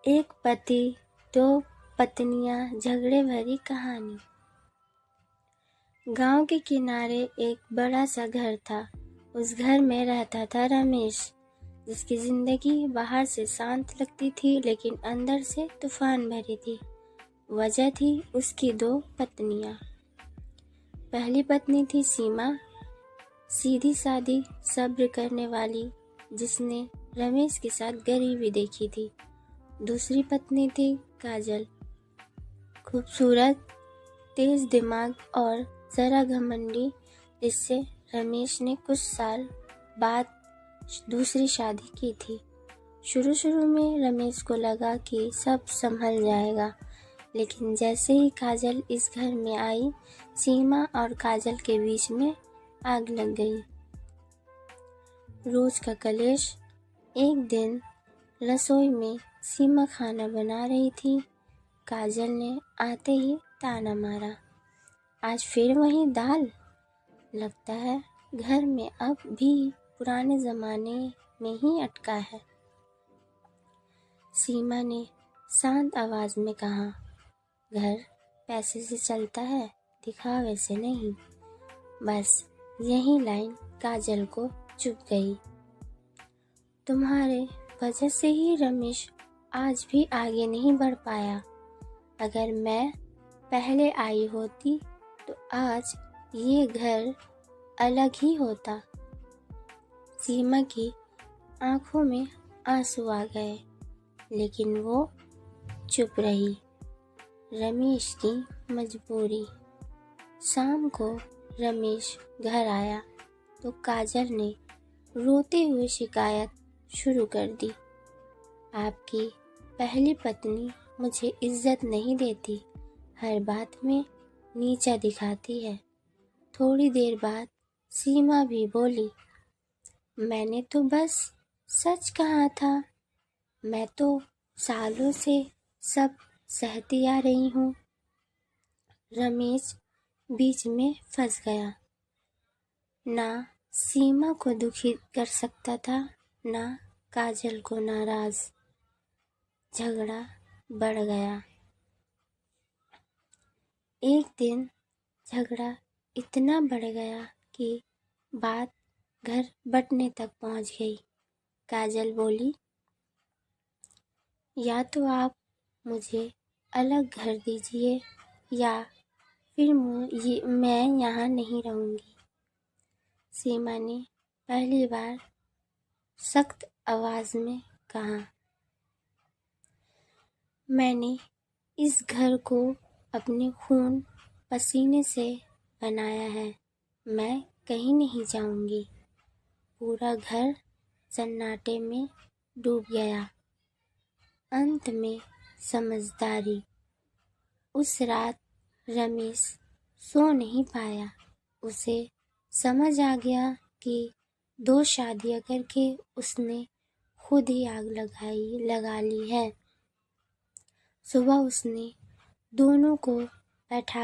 एक पति दो पत्नियां झगड़े भरी कहानी। गांव के किनारे एक बड़ा सा घर था। उस घर में रहता था रमेश, जिसकी जिंदगी बाहर से शांत लगती थी लेकिन अंदर से तूफान भरी थी। वजह थी उसकी दो पत्नियां। पहली पत्नी थी सीमा, सीधी सादी सब्र करने वाली, जिसने रमेश के साथ गरीबी देखी थी। दूसरी पत्नी थी काजल, खूबसूरत, तेज दिमाग और जरा घमंडी, जिससे रमेश ने कुछ साल बाद दूसरी शादी की थी। शुरू में रमेश को लगा कि सब संभल जाएगा, लेकिन जैसे ही काजल इस घर में आई, सीमा और काजल के बीच में आग लग गई। रोज का कलेश। एक दिन रसोई में सीमा खाना बना रही थी। काजल ने आते ही ताना मारा, आज फिर वही दाल? लगता है घर में अब भी पुराने जमाने में ही अटका है। सीमा ने शांत आवाज में कहा, घर पैसे से चलता है, दिखावे से नहीं। बस यही लाइन काजल को चुभ गई। तुम्हारे वजह से ही रमेश आज भी आगे नहीं बढ़ पाया। अगर मैं पहले आई होती तो आज ये घर अलग ही होता। सीमा की आंखों में आंसू आ गए, लेकिन वो चुप रही। रमेश की मजबूरी। शाम को रमेश घर आया तो काजल ने रोते हुए शिकायत शुरू कर दी, आपकी पहली पत्नी मुझे इज्जत नहीं देती, हर बात में नीचा दिखाती है। थोड़ी देर बाद सीमा भी बोली, मैंने तो बस सच कहा था, मैं तो सालों से सब सहती आ रही हूँ। रमेश बीच में फंस गया। ना सीमा को दुखी कर सकता था, ना काजल को नाराज। झगड़ा बढ़ गया। एक दिन झगड़ा इतना बढ़ गया कि बात घर बंटने तक पहुंच गई। काजल बोली, या तो आप मुझे अलग घर दीजिए या फिर मैं यहाँ नहीं रहूँगी। सीमा ने पहली बार सख्त आवाज में कहा, मैंने इस घर को अपने खून पसीने से बनाया है, मैं कहीं नहीं जाऊंगी। पूरा घर सन्नाटे में डूब गया। अंत में समझदारी। उस रात रमेश सो नहीं पाया। उसे समझ आ गया कि दो शादियां करके उसने खुद ही आग लगा ली है। सुबह उसने दोनों को बैठा